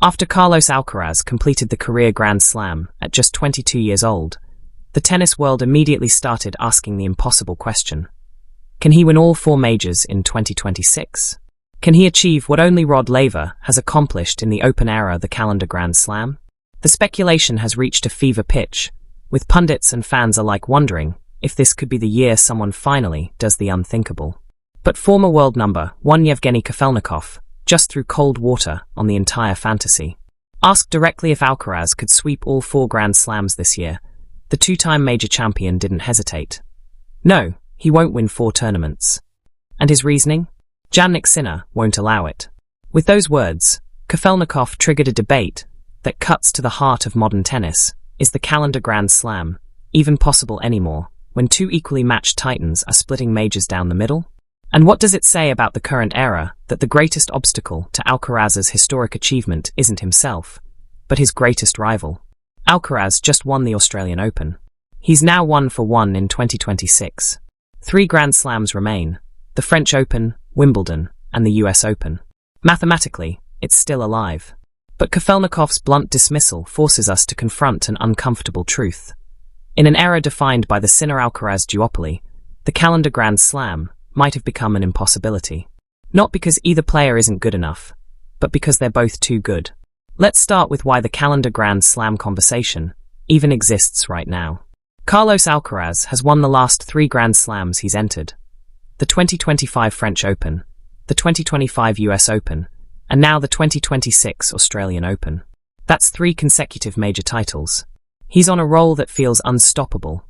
After Carlos Alcaraz completed the career Grand Slam at just 22 years old, the tennis world immediately started asking the impossible question. Can he win all 4 majors in 2026? Can he achieve what only Rod Laver has accomplished in the Open era, the calendar Grand Slam? The speculation has reached a fever pitch, with pundits and fans alike wondering if this could be the year someone finally does the unthinkable. But former world number 1 Yevgeny Kafelnikov just threw cold water on the entire fantasy. Asked directly if Alcaraz could sweep all 4 Grand Slams this year, the 2-time major champion didn't hesitate. No, he won't win 4 tournaments. And his reasoning? Jannik Sinner won't allow it. With those words, Kafelnikov triggered a debate that cuts to the heart of modern tennis. Is the calendar Grand Slam even possible anymore when 2 equally matched titans are splitting majors down the middle? And what does it say about the current era that the greatest obstacle to Alcaraz's historic achievement isn't himself, but his greatest rival? Alcaraz just won the Australian Open. He's now 1 for 1 in 2026. 3 Grand Slams remain: the French Open, Wimbledon, and the US Open. Mathematically, it's still alive. But Kafelnikov's blunt dismissal forces us to confront an uncomfortable truth. In an era defined by the Sinner-Alcaraz duopoly, the calendar Grand Slam might have become an impossibility. Not because either player isn't good enough, but because they're both too good. Let's start with why the calendar Grand Slam conversation even exists right now. Carlos Alcaraz has won the last 3 Grand Slams he's entered: the 2025 French Open, the 2025 US Open, and now the 2026 Australian Open. That's 3 consecutive major titles. He's on a roll that feels unstoppable,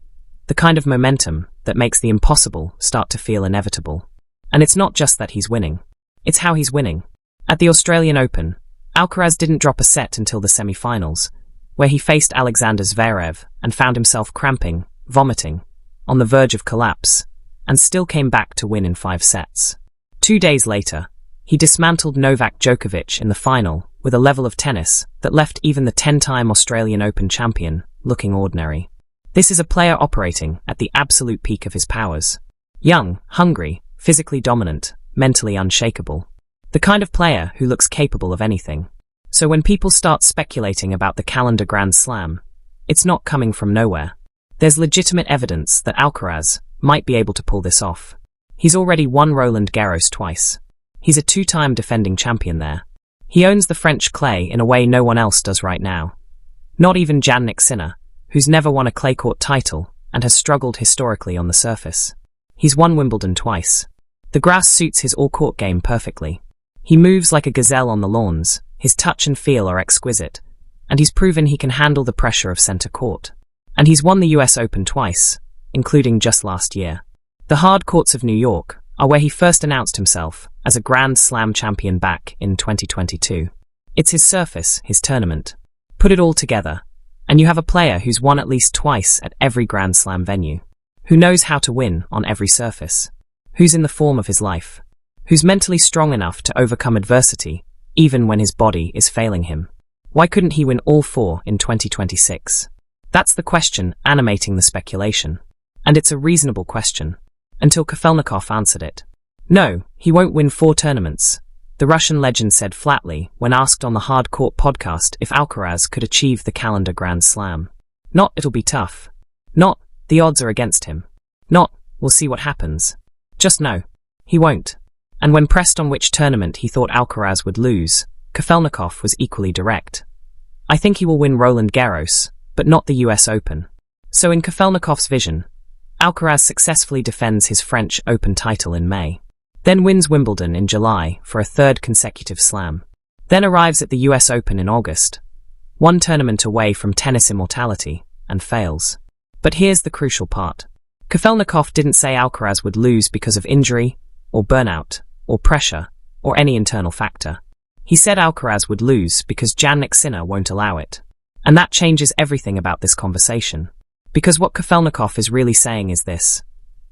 the kind of momentum that makes the impossible start to feel inevitable. And it's not just that he's winning, it's how he's winning. At the Australian Open, Alcaraz didn't drop a set until the semi-finals, where he faced Alexander Zverev and found himself cramping, vomiting, on the verge of collapse, and still came back to win in 5 sets. 2 days later, he dismantled Novak Djokovic in the final with a level of tennis that left even the 10-time Australian Open champion looking ordinary. This is a player operating at the absolute peak of his powers. Young, hungry, physically dominant, mentally unshakable. The kind of player who looks capable of anything. So when people start speculating about the calendar Grand Slam, it's not coming from nowhere. There's legitimate evidence that Alcaraz might be able to pull this off. He's already won Roland Garros twice. He's a 2-time defending champion there. He owns the French clay in a way no one else does right now. Not even Jannik Sinner, who's never won a clay court title and has struggled historically on the surface. He's won Wimbledon twice. The grass suits his all-court game perfectly. He moves like a gazelle on the lawns, his touch and feel are exquisite, and he's proven he can handle the pressure of centre court. And he's won the US Open twice, including just last year. The hard courts of New York are where he first announced himself as a Grand Slam champion back in 2022. It's his surface, his tournament. Put it all together, and you have a player who's won at least twice at every Grand Slam venue, who knows how to win on every surface, who's in the form of his life, who's mentally strong enough to overcome adversity, even when his body is failing him. Why couldn't he win all 4 in 2026? That's the question animating the speculation. And it's a reasonable question, until Kafelnikov answered it. No, he won't win 4 tournaments, the Russian legend said flatly when asked on the Hard Court podcast if Alcaraz could achieve the calendar Grand Slam. Not, it'll be tough. Not, the odds are against him. Not, we'll see what happens. Just no, he won't. And when pressed on which tournament he thought Alcaraz would lose, Kafelnikov was equally direct. I think he will win Roland Garros, but not the US Open. So in Kafelnikov's vision, Alcaraz successfully defends his French Open title in May, then wins Wimbledon in July for a 3rd consecutive slam, then arrives at the US Open in August, 1 tournament away from tennis immortality, and fails. But here's the crucial part. Kafelnikov didn't say Alcaraz would lose because of injury, or burnout, or pressure, or any internal factor. He said Alcaraz would lose because Jannik Sinner won't allow it. And that changes everything about this conversation. Because what Kafelnikov is really saying is this: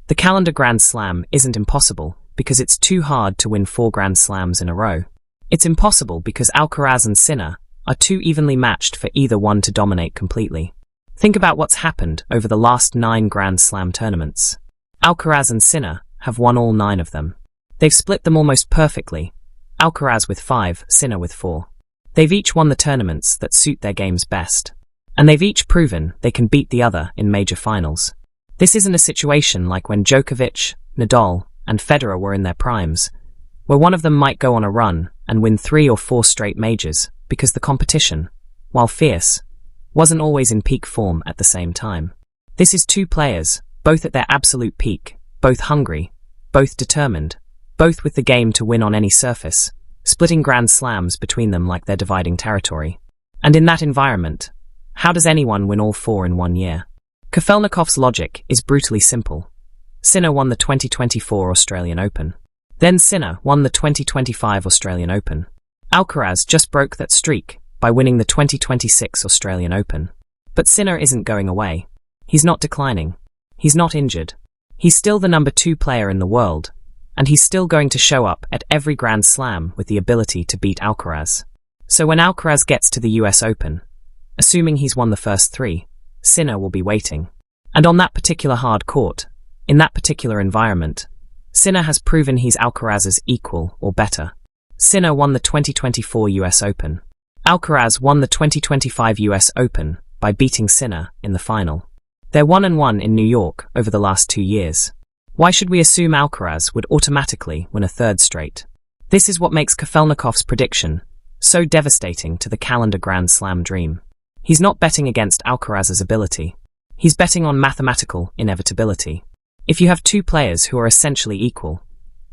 the calendar Grand Slam isn't impossible because it's too hard to win 4 Grand Slams in a row. It's impossible because Alcaraz and Sinner are too evenly matched for either one to dominate completely. Think about what's happened over the last 9 Grand Slam tournaments. Alcaraz and Sinner have won all 9 of them. They've split them almost perfectly, Alcaraz with 5, Sinner with 4. They've each won the tournaments that suit their games best. And they've each proven they can beat the other in major finals. This isn't a situation like when Djokovic, Nadal, and Federer were in their primes, where one of them might go on a run and win 3 or 4 straight majors because the competition, while fierce, wasn't always in peak form at the same time. This is 2 players, both at their absolute peak, both hungry, both determined, both with the game to win on any surface, splitting Grand Slams between them like they're dividing territory. And in that environment, how does anyone win all 4 in 1 year? Kafelnikov's logic is brutally simple. Sinner won the 2024 Australian Open. Then Sinner won the 2025 Australian Open. Alcaraz just broke that streak by winning the 2026 Australian Open. But Sinner isn't going away. He's not declining. He's not injured. He's still the number 2 player in the world, and he's still going to show up at every Grand Slam with the ability to beat Alcaraz. So when Alcaraz gets to the US Open, assuming he's won the first 3, Sinner will be waiting. And on that particular hard court, in that particular environment, Sinner has proven he's Alcaraz's equal or better. Sinner won the 2024 US Open. Alcaraz won the 2025 US Open by beating Sinner in the final. They're 1-1 in New York over the last 2 years. Why should we assume Alcaraz would automatically win a 3rd straight? This is what makes Kafelnikov's prediction so devastating to the calendar Grand Slam dream. He's not betting against Alcaraz's ability. He's betting on mathematical inevitability. If you have 2 players who are essentially equal,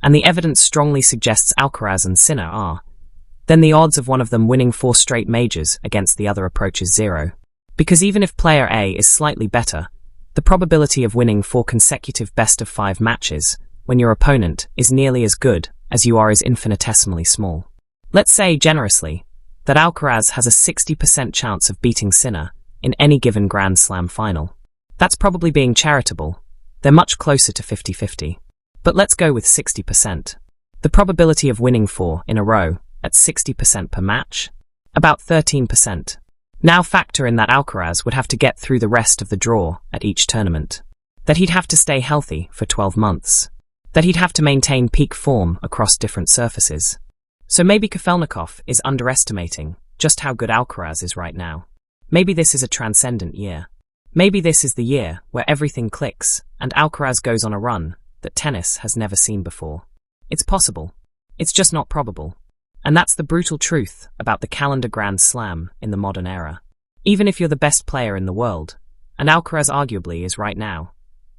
and the evidence strongly suggests Alcaraz and Sinner are, then the odds of one of them winning 4 straight majors against the other approaches 0. Because even if player A is slightly better, the probability of winning 4 consecutive best-of-5 matches when your opponent is nearly as good as you are is infinitesimally small. Let's say, generously, that Alcaraz has a 60% chance of beating Sinner in any given Grand Slam final. That's probably being charitable. They're much closer to 50-50. But let's go with 60%. The probability of winning 4 in a row at 60% per match? About 13%. Now factor in that Alcaraz would have to get through the rest of the draw at each tournament. That he'd have to stay healthy for 12 months. That he'd have to maintain peak form across different surfaces. So maybe Kafelnikov is underestimating just how good Alcaraz is right now. Maybe this is a transcendent year. Maybe this is the year where everything clicks and Alcaraz goes on a run that tennis has never seen before. It's possible. It's just not probable. And that's the brutal truth about the calendar Grand Slam in the modern era. Even if you're the best player in the world, and Alcaraz arguably is right now,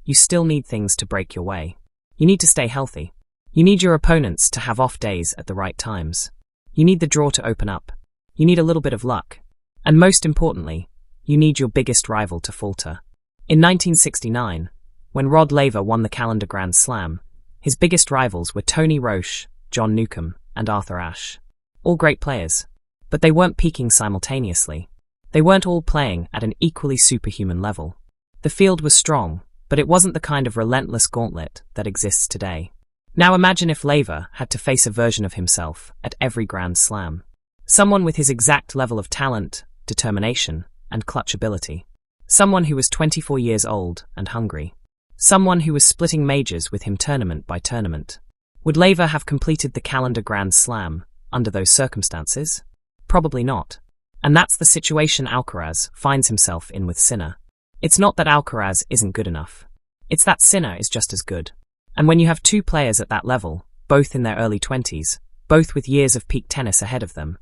you still need things to break your way. You need to stay healthy. You need your opponents to have off days at the right times. You need the draw to open up. You need a little bit of luck. And most importantly, you need your biggest rival to falter. In 1969, when Rod Laver won the calendar Grand Slam, his biggest rivals were Tony Roche, John Newcombe, and Arthur Ashe. All great players. But they weren't peaking simultaneously. They weren't all playing at an equally superhuman level. The field was strong, but it wasn't the kind of relentless gauntlet that exists today. Now imagine if Laver had to face a version of himself at every Grand Slam. Someone with his exact level of talent, determination, and clutch ability. Someone who was 24 years old and hungry. Someone who was splitting majors with him tournament by tournament. Would Laver have completed the calendar Grand Slam under those circumstances? Probably not. And that's the situation Alcaraz finds himself in with Sinner. It's not that Alcaraz isn't good enough. It's that Sinner is just as good. And when you have 2 players at that level, both in their early 20s, both with years of peak tennis ahead of them,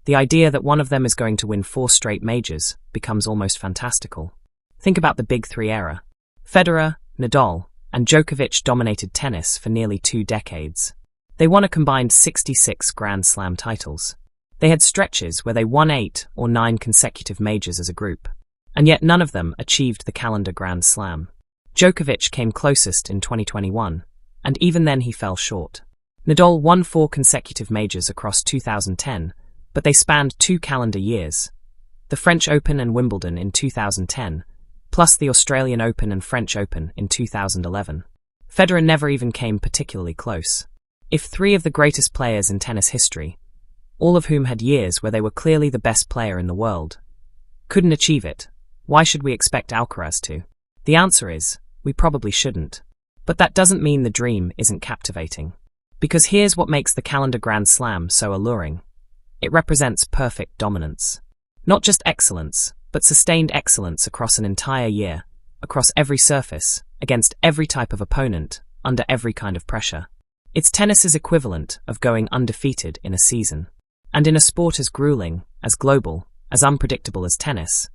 the idea that one of them is going to win 4 straight majors becomes almost fantastical. Think about the Big 3 era. Federer, Nadal, and Djokovic dominated tennis for nearly 2 decades. They won a combined 66 Grand Slam titles. They had stretches where they won 8 or 9 consecutive majors as a group. And yet none of them achieved the calendar Grand Slam. Djokovic came closest in 2021, and even then he fell short. Nadal won 4 consecutive majors across 2010, but they spanned 2 calendar years. The French Open and Wimbledon in 2010, plus the Australian Open and French Open in 2011. Federer never even came particularly close. If 3 of the greatest players in tennis history, all of whom had years where they were clearly the best player in the world, couldn't achieve it, why should we expect Alcaraz to? The answer is, we probably shouldn't. But that doesn't mean the dream isn't captivating. Because here's what makes the calendar Grand Slam so alluring. It represents perfect dominance. Not just excellence, but sustained excellence across an entire year, across every surface, against every type of opponent, under every kind of pressure. It's tennis's equivalent of going undefeated in a season. And in a sport as grueling, as global, as unpredictable as tennis,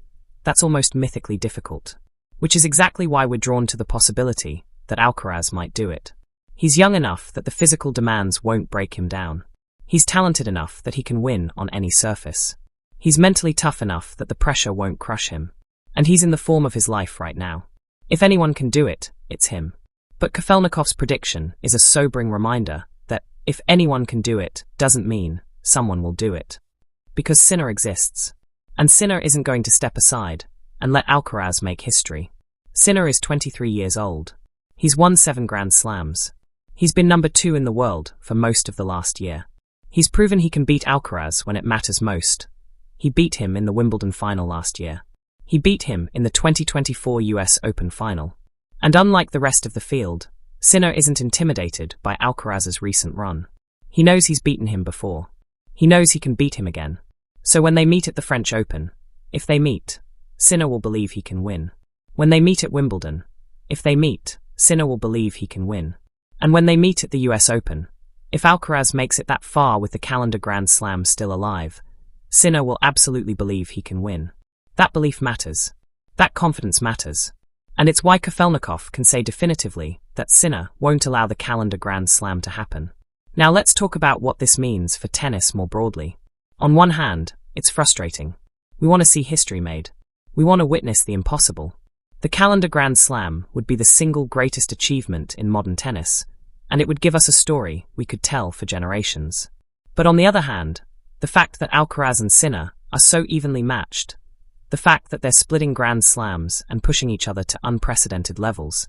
that's almost mythically difficult. Which is exactly why we're drawn to the possibility that Alcaraz might do it. He's young enough that the physical demands won't break him down. He's talented enough that he can win on any surface. He's mentally tough enough that the pressure won't crush him. And he's in the form of his life right now. If anyone can do it, it's him. But Kafelnikov's prediction is a sobering reminder that if anyone can do it doesn't mean someone will do it. Because Sinner exists. And Sinner isn't going to step aside and let Alcaraz make history. Sinner is 23 years old. He's won 7 Grand Slams. He's been number 2 in the world for most of the last year. He's proven he can beat Alcaraz when it matters most. He beat him in the Wimbledon final last year. He beat him in the 2024 US Open final. And unlike the rest of the field, Sinner isn't intimidated by Alcaraz's recent run. He knows he's beaten him before. He knows he can beat him again. So when they meet at the French Open, if they meet, Sinner will believe he can win. When they meet at Wimbledon, if they meet, Sinner will believe he can win. And when they meet at the US Open, if Alcaraz makes it that far with the calendar Grand Slam still alive, Sinner will absolutely believe he can win. That belief matters. That confidence matters. And it's why Kafelnikov can say definitively that Sinner won't allow the calendar Grand Slam to happen. Now let's talk about what this means for tennis more broadly. On one hand, it's frustrating. We want to see history made. We want to witness the impossible. The calendar Grand Slam would be the single greatest achievement in modern tennis, and it would give us a story we could tell for generations. But on the other hand, the fact that Alcaraz and Sinner are so evenly matched, the fact that they're splitting Grand Slams and pushing each other to unprecedented levels,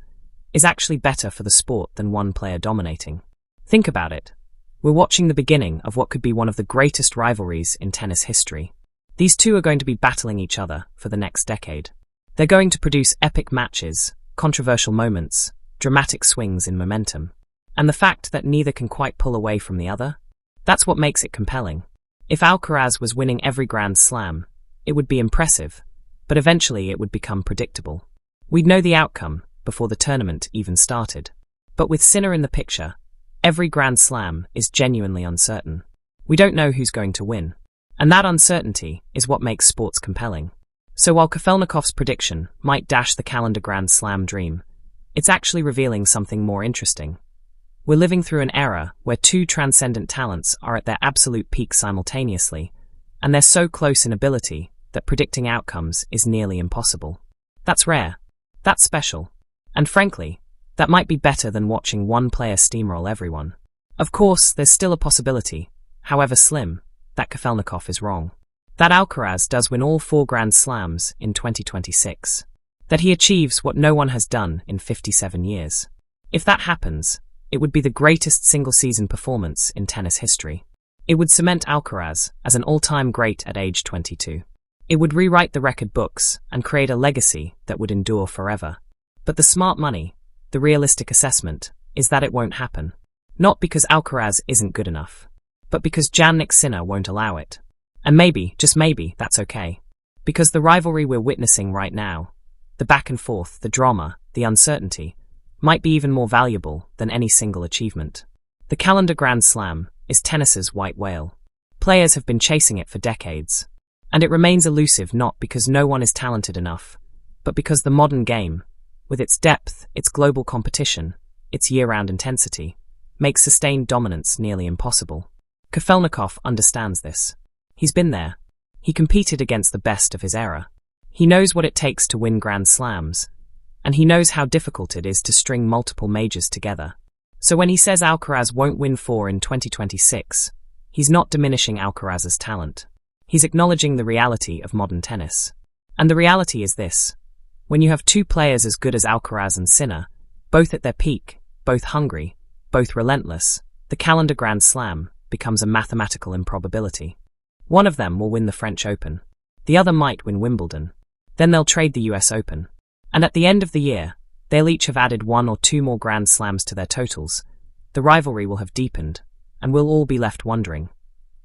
is actually better for the sport than one player dominating. Think about it. We're watching the beginning of what could be one of the greatest rivalries in tennis history. These two are going to be battling each other for the next decade. They're going to produce epic matches, controversial moments, dramatic swings in momentum. And the fact that neither can quite pull away from the other? That's what makes it compelling. If Alcaraz was winning every Grand Slam, it would be impressive, but eventually it would become predictable. We'd know the outcome before the tournament even started. But with Sinner in the picture, every Grand Slam is genuinely uncertain. We don't know who's going to win. And that uncertainty is what makes sports compelling. So while Kafelnikov's prediction might dash the calendar Grand Slam dream, it's actually revealing something more interesting. We're living through an era where two transcendent talents are at their absolute peak simultaneously, and they're so close in ability that predicting outcomes is nearly impossible. That's rare. That's special. And frankly, that might be better than watching one player steamroll everyone. Of course, there's still a possibility, however slim, that Kafelnikov is wrong. That Alcaraz does win all 4 Grand Slams in 2026. That he achieves what no one has done in 57 years. If that happens, it would be the greatest single-season performance in tennis history. It would cement Alcaraz as an all-time great at age 22. It would rewrite the record books and create a legacy that would endure forever. But the smart money, the realistic assessment, is that it won't happen. Not because Alcaraz isn't good enough, but because Jannik Sinner won't allow it. And maybe, just maybe, that's okay. Because the rivalry we're witnessing right now, the back and forth, the drama, the uncertainty, might be even more valuable than any single achievement. The calendar Grand Slam is tennis's white whale. Players have been chasing it for decades. And it remains elusive not because no one is talented enough, but because the modern game, with its depth, its global competition, its year-round intensity, makes sustained dominance nearly impossible. Kafelnikov understands this. He's been there. He competed against the best of his era. He knows what it takes to win Grand Slams, and he knows how difficult it is to string multiple majors together. So when he says Alcaraz won't win 4 in 2026, he's not diminishing Alcaraz's talent. He's acknowledging the reality of modern tennis. And the reality is this. When you have two players as good as Alcaraz and Sinner, both at their peak, both hungry, both relentless, the calendar Grand Slam becomes a mathematical improbability. One of them will win the French Open. The other might win Wimbledon. Then they'll trade the US Open. And at the end of the year, they'll each have added 1 or 2 more Grand Slams to their totals. The rivalry will have deepened, and we'll all be left wondering,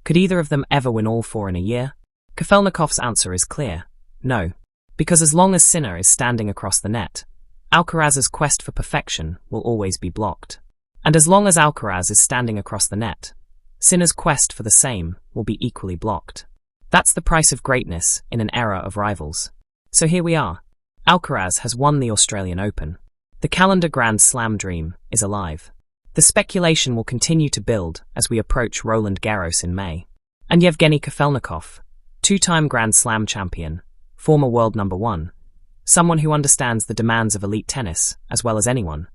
Could either of them ever win all four in a year? Kafelnikov's answer is clear. No. Because as long as Sinner is standing across the net, Alcaraz's quest for perfection will always be blocked. And as long as Alcaraz is standing across the net, Sinner's quest for the same will be equally blocked. That's the price of greatness in an era of rivals. So here we are. Alcaraz has won the Australian Open. The calendar Grand Slam dream is alive. The speculation will continue to build as we approach Roland Garros in May. And Yevgeny Kafelnikov, two-time Grand Slam champion, former world number one, someone who understands the demands of elite tennis as well as anyone,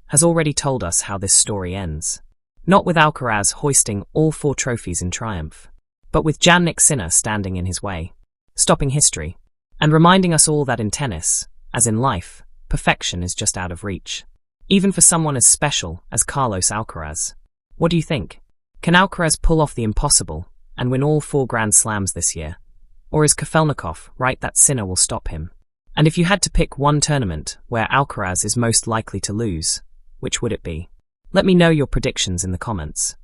has already told us how this story ends. Not with Alcaraz hoisting all four trophies in triumph, but with Jannik Sinner standing in his way, stopping history, and reminding us all that in tennis, as in life, perfection is just out of reach. Even for someone as special as Carlos Alcaraz. What do you think? Can Alcaraz pull off the impossible and win all four Grand Slams this year? Or is Kafelnikov right that Sinner will stop him? And if you had to pick one tournament where Alcaraz is most likely to lose, which would it be? Let me know your predictions in the comments.